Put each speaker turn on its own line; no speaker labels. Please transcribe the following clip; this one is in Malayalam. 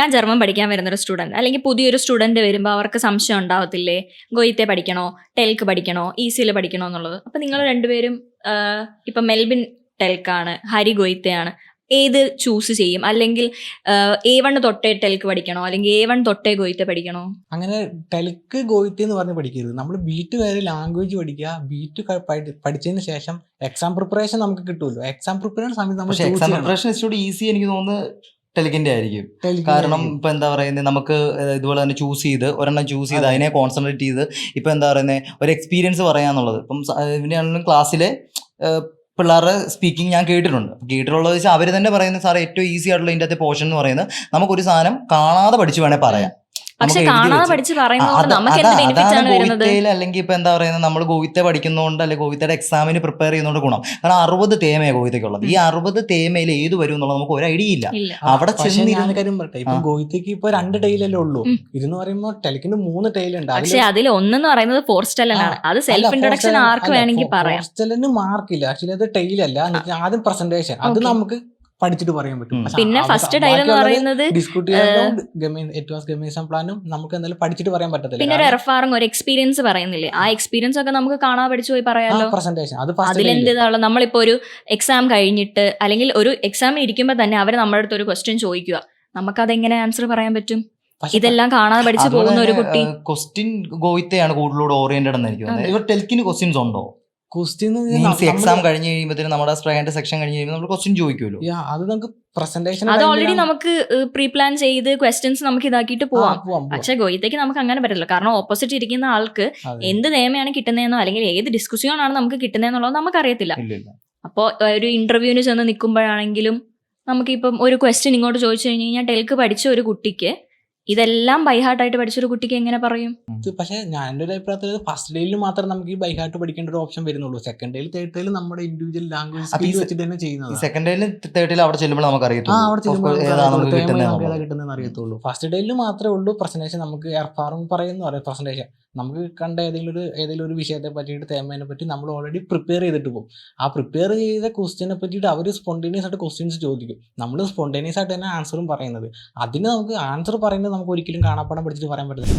ഞാൻ ജർമ്മൻ പഠിക്കാൻ വരുന്നൊരു സ്റ്റുഡൻറ് അല്ലെങ്കിൽ പുതിയൊരു സ്റ്റുഡൻറ് വരുമ്പോൾ അവർക്ക് സംശയം ഉണ്ടാവത്തില്ലേ, ഗോയിത്തെ പഠിക്കണോ, ടെൽക്ക് പഠിക്കണോ, ഈസിയിൽ പഠിക്കണോ എന്നുള്ളത്. അപ്പം നിങ്ങൾ രണ്ടുപേരും ഇപ്പം മെൽബിൻ ടെൽക്കാണ്, ഹരി ഗോയിത്തയാണ്, ഏത് ചൂസ് ചെയ്യും? അല്ലെങ്കിൽ A1 തൊട്ടേ ടെൽക്ക് പഠിക്കണോ, അല്ലെങ്കിൽ A1 തൊട്ടേ ഗോയിത്തെ പഠിക്കണോ?
അങ്ങനെ ടെൽക്ക് ഗോയിത്തെ എന്ന് പറഞ്ഞ് പഠിക്കരുത്. നമ്മൾ ബീറ്റ് വരെ ലാംഗ്വേജ് പഠിക്കുക. ബീറ്റ് പഠിച്ചതിന് ശേഷം എക്സാം പ്രിപ്പറേഷൻ നമുക്ക് കിട്ടുമല്ലോ. എക്സാം പ്രിപ്പറേഷൻ സമയത്ത് നമ്മൾ
എക്സാം പ്രിപ്പറേഷൻ ഇച്ചിരി ഈസി എനിക്ക് തോന്നുന്നത് ടെലിക്കിന്റെ ആയിരിക്കും. കാരണം ഇപ്പൊ എന്താ പറയുന്നത്, നമുക്ക് ഇതുപോലെ തന്നെ ചൂസ് ചെയ്ത് ഒരെണ്ണം ചൂസ് ചെയ്ത് അതിനെ കോൺസെൻട്രേറ്റ് ചെയ്ത് ഇപ്പൊ എന്താ പറയുന്നത് ഒരു എക്സ്പീരിയൻസ് പറയാന്നുള്ളത്. ഇപ്പം ഇവനെയാണെങ്കിലും ക്ലാസ്സിലെ പിള്ളേരുടെ സ്പീക്കിംഗ് ഞാൻ കേട്ടിട്ടുള്ളത് വെച്ചാൽ അവർ തന്നെ പറയുന്നത് സാറേ ഏറ്റവും ഈസി ആയിട്ടുള്ള ഇതിൻ്റെ അകത്തെ പോർഷൻ എന്ന് പറയുന്നത് നമുക്കൊരു സാധനം കാണാതെ പഠിച്ച് വേണേൽ പറയാം.
പക്ഷെ കാണാതെ പഠിച്ച് പറയുന്നത് നമുക്ക് എന്ത് ബെനിഫിറ്റ് ആണ് വരുന്നത്?
അല്ലെങ്കിൽ ഇപ്പൊ എന്താ പറയുന്നത്, നമ്മൾ ഗോയിത്തെ പഠിക്കുന്നതുകൊണ്ട് അല്ലെങ്കിൽ ഗോയിത്തയുടെ എക്സാമിന് പ്രിപ്പയർ ചെയ്യുന്നതുകൊണ്ട് ഗുണം. കാരണം 60 തേമയാണ് ഗോയിത്തയ്ക്കുള്ളത്. ഈ 60 തേമയിൽ ഏത് വരും എന്നുള്ളത് നമുക്ക് ഒരു ഐഡിയ ഇല്ല. അവിടെ
ഞാൻ കാര്യം പറയട്ടെ, ഇപ്പൊ ഗോയിത്തയ്ക്ക് ഇപ്പൊ 2 ടൈലല്ലേ ഉള്ളൂ. ഇതെന്ന് പറയുമ്പോൾ ടെലിക്കിന് 3 ടൈലുണ്ട്.
പക്ഷെ അതിൽ ഒന്നെന്ന് പറയുന്നത് ഫോർസ്റ്റെല്ലാണ്. അത് സെൽഫ് ഇൻട്രൊഡക്ഷൻ ആർക്ക് വേണമെങ്കിൽ പറയാം.
ഫോർസ്റ്റെല്ലിന് മാർക്കില്ല. ആക്ച്വലി അത് ടൈലല്ല. ആദ്യം പ്രസന്റേഷൻ അത് നമുക്ക് പഠിച്ചിട്ട് പറയാൻ പറ്റും.
പിന്നെ ഫസ്റ്റ് ടൈൽ എന്ന് പറയുന്നത്
പ്ലാനും നമുക്ക് എന്തായാലും പഠിച്ചിട്ട് പറയാൻ പറ്റത്തില്ല.
പിന്നെ ഒരു എർഫാറും ഒരു എക്സ്പീരിയൻസ് പറയുന്നില്ലേ, ആ എക്സ്പീരിയൻസ് ഒക്കെ നമുക്ക് കാണാതെ പഠിച്ചു പോയി പറയാമല്ലോ.
പ്രസന്റേഷൻ
അതിലെന്താണ്, നമ്മളിപ്പോ ഒരു എക്സാം കഴിഞ്ഞിട്ട് അല്ലെങ്കിൽ ഒരു എക്സാമിന് ഇരിക്കുമ്പോൾ തന്നെ അവർ നമ്മുടെ അടുത്ത് ഒരു ക്വസ്റ്റ്യൻ ചോദിക്കുക, നമുക്കതെങ്ങനെ ആൻസർ പറയാൻ പറ്റും? ഇതെല്ലാം കാണാതെ പഠിച്ചു പോകുന്ന ഒരു കുട്ടി
ക്വസ്റ്റ്യൻ ഗോയിത്തയാണ് കൂടുതലൂടെ ഓറിയന്റഡ് എന്ന് എനിക്ക് തോന്നുന്നത്. ഇവർ ടെൽക്കിന് ക്വസ്റ്റ്യൻസ് ഉണ്ടോ?
എക്സാം
കഴിഞ്ഞ് കഴിയുമ്പോഴത്തേനും നമ്മുടെ സ്പ്രേന്റെ സെക്ഷൻ കഴിഞ്ഞ് കഴിയുമ്പോൾ നമ്മൾ ക്വസ്റ്റ്യൻ ചോദിക്കുമല്ലോ.
അത് നമുക്ക് പ്രസന്റേഷൻ
അത് ഓൾറെഡി നമുക്ക് പ്രീ പ്ലാൻ ചെയ്ത് ക്വസ്റ്റ്യൻസ് നമുക്ക് ഇതാക്കിയിട്ട് പോവാം. പക്ഷെ ഗോയിത്തേക്ക് നമുക്ക് അങ്ങനെ പറ്റില്ല. കാരണം ഓപ്പോസിറ്റ് ഇരിക്കുന്ന ആൾക്ക് എന്ത് നിയമമാണ് കിട്ടുന്നതെന്നോ അല്ലെങ്കിൽ ഏത് ഡിസ്കഷൻ ആണ് നമുക്ക് കിട്ടുന്നതെന്നുള്ളത് നമുക്ക് അറിയത്തില്ല. അപ്പോൾ ഒരു ഇന്റർവ്യൂവിന് ചെന്ന് നിൽക്കുമ്പോഴാണെങ്കിലും നമുക്കിപ്പം ഒരു ക്വസ്റ്റ്യൻ ഇങ്ങോട്ട് ചോദിച്ചു കഴിഞ്ഞ് കഴിഞ്ഞാൽ ടെൽക്ക് പഠിച്ച ഒരു കുട്ടിക്ക് ഇതെല്ലാം ബൈഹാർട്ടായിട്ട് പഠിച്ചൊരു കുട്ടിക്ക് എങ്ങനെ പറയും?
പക്ഷെ ഞാൻ എൻ്റെ ഒരു അഭിപ്രായത്തിൽ ഫസ്റ്റ് ഡേയിൽ മാത്രം നമുക്ക് ഈ ബൈഹാർട്ട് പഠിക്കേണ്ട ഒരു ഓപ്ഷൻ വരുന്നുള്ളൂ. സെക്കൻഡ് ഡേയിൽ തേർഡ് ഡേയിൽ നമ്മുടെ ഇൻഡിവിജ്വൽ ലാംഗ്വേജ് വെച്ചിട്ട് തന്നെ ചെയ്യുന്നത്.
സെക്കൻഡ് ഡേയിൽ തേർഡ് ഡേയിൽ അവിടെ ചെല്ലുമ്പോൾ നമുക്ക്
കിട്ടുന്നതെന്ന് അറിയത്തുള്ളൂ. ഫസ്റ്റ് ഡേയിൽ മാത്രമേ ഉള്ളൂ പ്രസന്റേഷൻ. നമുക്ക് എർഫാറും പറയുന്നു പറയാം പ്രസന്റേഷൻ. നമുക്ക് കണ്ട ഏതെങ്കിലും ഒരു വിഷയത്തെ പറ്റിയിട്ട് തേമേനെ പറ്റി നമ്മൾ ഓൾറെഡി പ്രിപ്പയർ ചെയ്തിട്ട് പോകും. ആ പ്രിപ്പയർ ചെയ്ത ക്വസ്റ്റ്യനെ പറ്റിയിട്ട് അവർ സ്പോണ്ടേനിയസ് ആയിട്ട് ക്വസ്റ്റ്യൻസ് ചോദിക്കും. നമ്മൾ സ്പോണ്ടേനിയസ് ആയിട്ട് തന്നെ ആൻസറും പറയുന്നത്. അതിന് നമുക്ക് ആൻസർ പറയുന്നത് നമുക്ക് ഒരിക്കലും കാണാപ്പാടം പഠിച്ചിട്ട് പറയാൻ പറ്റില്ല.